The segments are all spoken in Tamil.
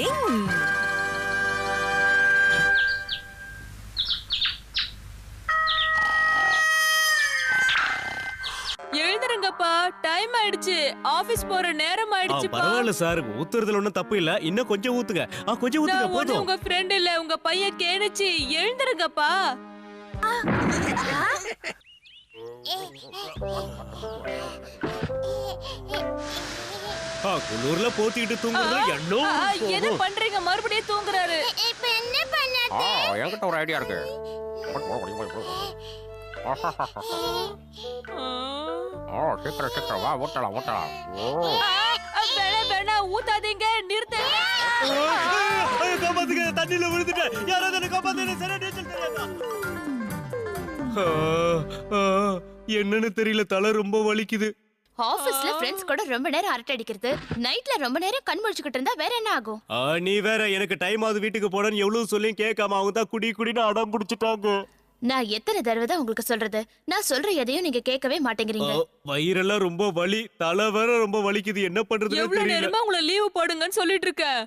டிங். எழுந்துருங்கப்பா, டைம் ஆயிடுச்சு. ஆபீஸ் போற நேரம் ஆயிடுச்சுப்பா. பரவாயில்ல சார், ஊத்துறதுல ஒண்ணும் தப்பு இல்ல. இன்னும் கொஞ்சம் ஊத்துங்க. கொஞ்சம் ஊத்துங்க நான் போதும். உங்க ஃப்ரெண்ட் இல்ல, உங்க பையன் கேணுச்சு. எழுந்துருங்கப்பா. குளூர்ல போத்திட்டு தூங்குறது என்ன பண்றீங்க? மறுபடியும் தூங்குறாரு. இப்ப என்ன பண்ணது? என்கிட்ட ஒரு ஐடியா இருக்கு. சீக்கிரம் சீக்கிரம் வா, ஊட்டலாம் ஊட்டலாம். வேணா ஊத்தாதீங்க, நிறுத்துங்க. காப்பாத்துங்க, தண்ணியில விழுந்துட்டேன். யாராவது என்ன காப்பாத்துங்க. சரியா நீச்சல் தெரியாதா? என்னன்னு தெரியல, தலை ரொம்ப வலிக்குது. ஆபீஸ்ல ஃப்ரெண்ட்ஸ் கூட ரொம்ப நேரம் அரட்டை அடிக்கிறது, நைட்ல ரொம்ப நேரம் கண் முழிச்சுக்கிட்டு இருந்தா வேற என்ன ஆகும்? நீ வேற, எனக்கு டைம் ஆகுது வீட்டுக்கு போறேன்னு எவ்வளவு சொல்லியும் கேட்காம அவங்க தான் குடின்னு அடம் பிடிச்சிட்டாங்க. நான் எத்தனை தடவை தான் உங்களுக்கு சொல்றது? நான் சொல்ற எதையும் நீங்க கேட்கவே மாட்டேங்கிறீங்க. வயிறெல்லாம் ரொம்ப வலி, தலை வேற ரொம்ப வலிக்குது. என்ன பண்றதுன்னு எவ்வளவு தெரியல. நேரமா உங்களை லீவ் போடுங்கன்னு சொல்லிட்டு இருக்கேன்.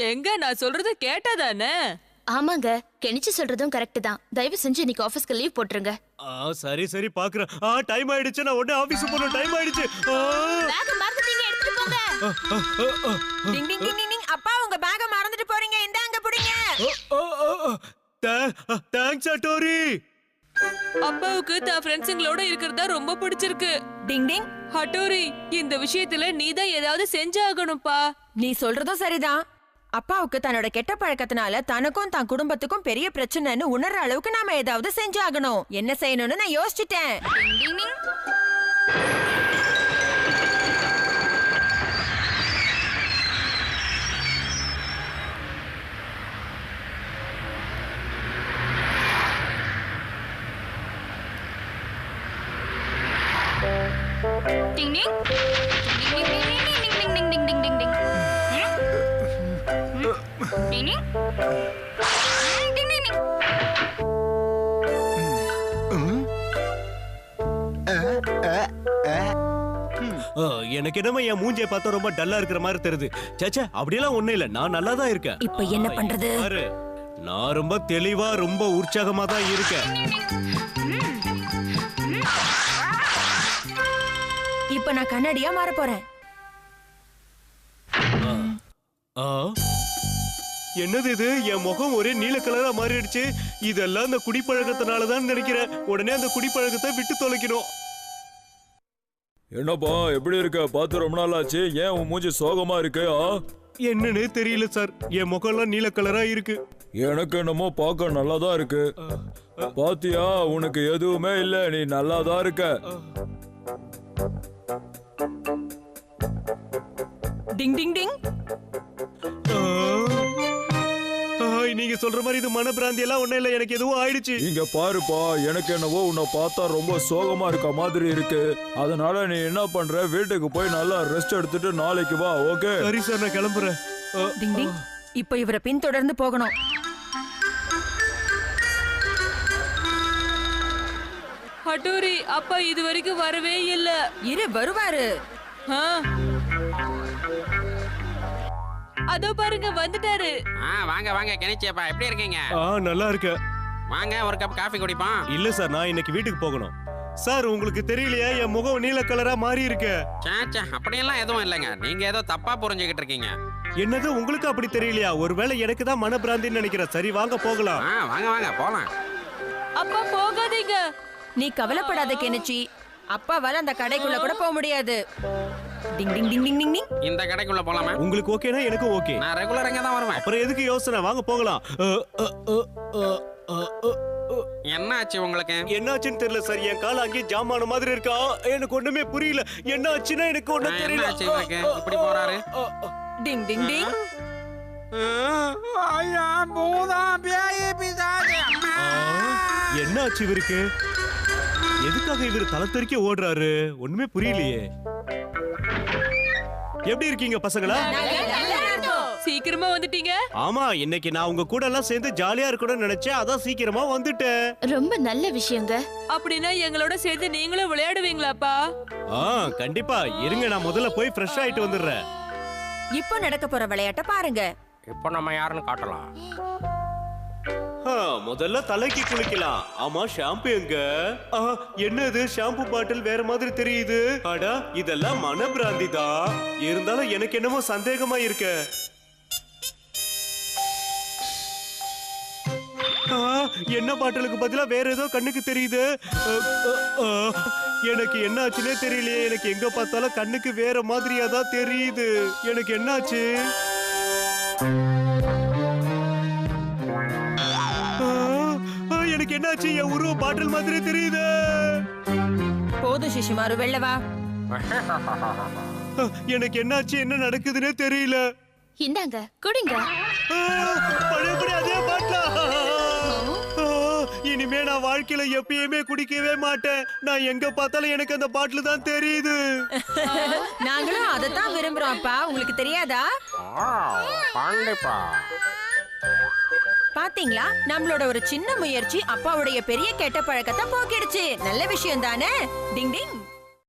எங்க நான் சொல்றது கேட்டாதானே? ஆமாங்க, கெனிச்சு சொல்றதும் கரெக்ட் தான். தயவு செஞ்சு இன்னைக்கு ஆபீஸ்க்கு லீவ் போட்டுருங்க. சரி சரி பாக்குறேன். டைம் ஆயிடுச்சு, நான் உடனே ஆபீஸ் போறேன். டைம் ஆயிடுச்சு. பேக் மறந்துட்டீங்க, எடுத்துட்டு போங்க. டிங் டிங் டிங் டிங். அப்பா உங்க பேக்க மறந்துட்டு போறீங்க, இந்தாங்க புடிங்க. தேங்க்ஸ் அட்டோரி. அப்பாவுக்கு தான் ஃப்ரெண்ட்ஸுங்களோட இருக்கிறதா ரொம்ப பிடிச்சிருக்கு. டிங் டிங். ஹட்டோரி, இந்த விஷயத்துல நீதான் ஏதாவது செஞ்சாகணும்ப்பா. நீ சொல்றதும் சரிதான். அப்பாவுக்கு தன்னோட கெட்ட பழக்கத்தினால தனக்கும் தான் குடும்பத்துக்கும் பெரிய பிரச்சனைன்னு உணர்ற அளவுக்கு நாம ஏதாவது செஞ்சாகணும். என்ன செய்யணும்னு நான் யோசிச்சிட்டேன். டிங் டிங். Ding ding. Ding ding ding ding ding ding ding ding ding. Ding ding. Ding ding ding. எனக்கு என்னமோ என் மூஞ்சியை பார்த்தா ரொம்ப டல்லா இருக்கிற மாதிரி தெரியுது. சேச்சே, அப்படியெல்லாம் ஒண்ணும் இல்ல, நான் நல்லா தான் இருக்கேன். இப்ப என்ன பண்றது? நான் ரொம்ப தெளிவா ரொம்ப உற்சாகமா தான் இருக்கேன். இப்ப நான் கண்ணாடியா மாற போறேன். என்னது இது? என் முகம் ஒரே நீல கலரா மாறிடுச்சு. இதெல்லாம் அந்த குடிப்பழக்கத்தினால தான் நினைக்கிறேன். உடனே அந்த குடிப்பழக்கத்தை விட்டு தொலைக்கணும். என்னப்பா எப்படி இருக்க? பார்த்து ரொம்ப நாள் ஆச்சு. ஏன் உன் மூஞ்சி சோகமா இருக்கு? என்னன்னு தெரியல சார், என் முகம்லாம் நீல கலரா இருக்கு. எனக்கு என்னமோ பார்க்க நல்லாதான் இருக்கு. பாத்தியா, உனக்கு எதுவுமே இல்ல, நீ நல்லாதான் இருக்க. டிங் டிங் டிங். நீங்க சொல்ற மாதிரி இது மனப்பிராந்தி எல்லாம் ஒண்ணும் இல்ல, எனக்கு எதுவும் ஆயிடுச்சு. இங்க பாருப்பா, எனக்கு என்னவோ உன்னை பார்த்தா ரொம்ப சோகமா இருக்க மாதிரி இருக்கு. அதனால நீ என்ன பண்ற, வீட்டுக்கு போய் நல்லா ரெஸ்ட் எடுத்துட்டு நாளைக்கு வா. ஓகே? சரி சார், நான் கிளம்புறேன். டிங் டிங். இப்ப இவரை பின்தொடர்ந்து போகணும். ஹட்டோரி, அப்பா இது வரைக்கும் வரவே இல்ல. இரு, வருவாரு. அதோ பாருங்க, வந்துட்டாரு. வாங்க வாங்க கெனிச்சியப்பா, எப்படி இருக்கீங்க? நல்லா இருக்கேன். வாங்க ஒரு கப் காஃபி குடிப்போம். இல்ல சார், நான் இன்னைக்கு வீட்டுக்கு போகணும். சார், உங்களுக்கு தெரியலையா, என் முகம் நீல கலரா மாறி இருக்கு. சாச்சா, அப்படியெல்லாம் எதுவும் இல்லைங்க. நீங்க ஏதோ தப்பா புரிஞ்சுக்கிட்டு இருக்கீங்க. என்னது, உங்களுக்கு அப்படி தெரியலையா? ஒருவேளை எனக்கு தான் மனப்பிராந்தின்னு நினைக்கிறேன். சரி வாங்க போகலாம். வாங்க வாங்க போலாம். அப்பா போகாதீங்க. நீ கவலைப்படாத கெனிச்சி, அப்பாவால அந்த கடைக்குள்ள கூட போக முடியாது. டிங் டிங் டிங் டிங் டிங். இந்த கடைக்குள்ள போலாமா? உங்களுக்கு ஓகேனா எனக்கும் ஓகே. நான் ரெகுலர் இங்க தான் வருவேன். அப்புறம் எதுக்கு யோசனை? வாங்க போகலாம். என்ன ஆச்சு உங்களுக்கு? என்னாச்சுன்னு தெரியல சார், என் கால அங்கேயே ஜாமான மாதிரி இருக்கா. எனக்கு ஒண்ணுமே புரியல. என்ன ஆச்சுன்னா எனக்கு ஒண்ணும் தெரியல. என்ன ஆச்சு உங்களுக்கு? இப்படி போறாரு. டிங் டிங் டிங். ஐயா, பூதம் பேய் பிசாசு. என்ன ஆச்சு இவருக்கு? எதுக்காக இவர் தலை தெறிக்க ஓடுறாரு? ஒண்ணுமே புரியலையே. எப்படி இருக்கீங்க பசங்களா? சீக்கிரமா வந்துட்டீங்க. ஆமா, இன்னைக்கு நான் உங்க கூட எல்லாம் சேர்ந்து ஜாலியா இருக்கணும்னு நினைச்சேன். அதான் சீக்கிரமா வந்துட்டேன். ரொம்ப நல்ல விஷயங்க. அப்படின்னா எங்களோட சேர்ந்து நீங்களும் விளையாடுவீங்களாப்பா? கண்டிப்பா. இருங்க, நான் முதல்ல போய் ஃப்ரெஷ் ஆயிட்டு வந்துடுறேன். இப்போ நடக்க போற விளையாட்ட பாருங்க. இப்போ நம்ம யாருன்னு காட்டலாம். முதல்ல தலைக்கு குளிக்கலாம். ஆமா, ஷாம்பு எங்க? என்னது ஷாம்பு பாட்டில் வேற மாதிரி தெரியுது. அடா, இதெல்லாம் மனப்பிராந்தி தான். இருந்தாலும் எனக்கு என்னமோ சந்தேகமா இருக்க. என்ன பாட்டிலுக்கு பதிலா வேற ஏதோ கண்ணுக்கு தெரியுது. எனக்கு என்ன ஆச்சுன்னே தெரியலையே. எனக்கு எங்க பார்த்தாலும் கண்ணுக்கு வேற மாதிரியா தான் தெரியுது. எனக்கு என்னாச்சு? எனக்கு என்னாச்சு? என் உருவ பாட்டில் மாதிரி தெரியுது. போதும் சிசுமாரு, வெளில வா. எனக்கு என்னாச்சு? என்ன நடக்குதுன்னே தெரியல. இந்தாங்க குடிங்க. பழையபடி அதே பாட்டிலா? இனிமே நான் வாழ்க்கையில எப்பயுமே குடிக்கவே மாட்டேன். நான் எங்க பார்த்தாலும் எனக்கு அந்த பாட்டில் தான் தெரியுது. நாங்களும் அதைத்தான் விரும்புறோம் அப்பா. உங்களுக்கு தெரியாதா? கண்டிப்பா. பாத்தீங்களா, நம்மளோட ஒரு சின்ன முயற்சி அப்பாவுடைய பெரிய கெட்ட பழக்கத்தை போக்கிடுச்சு. நல்ல விஷயம் தானே? டிங் டிங்.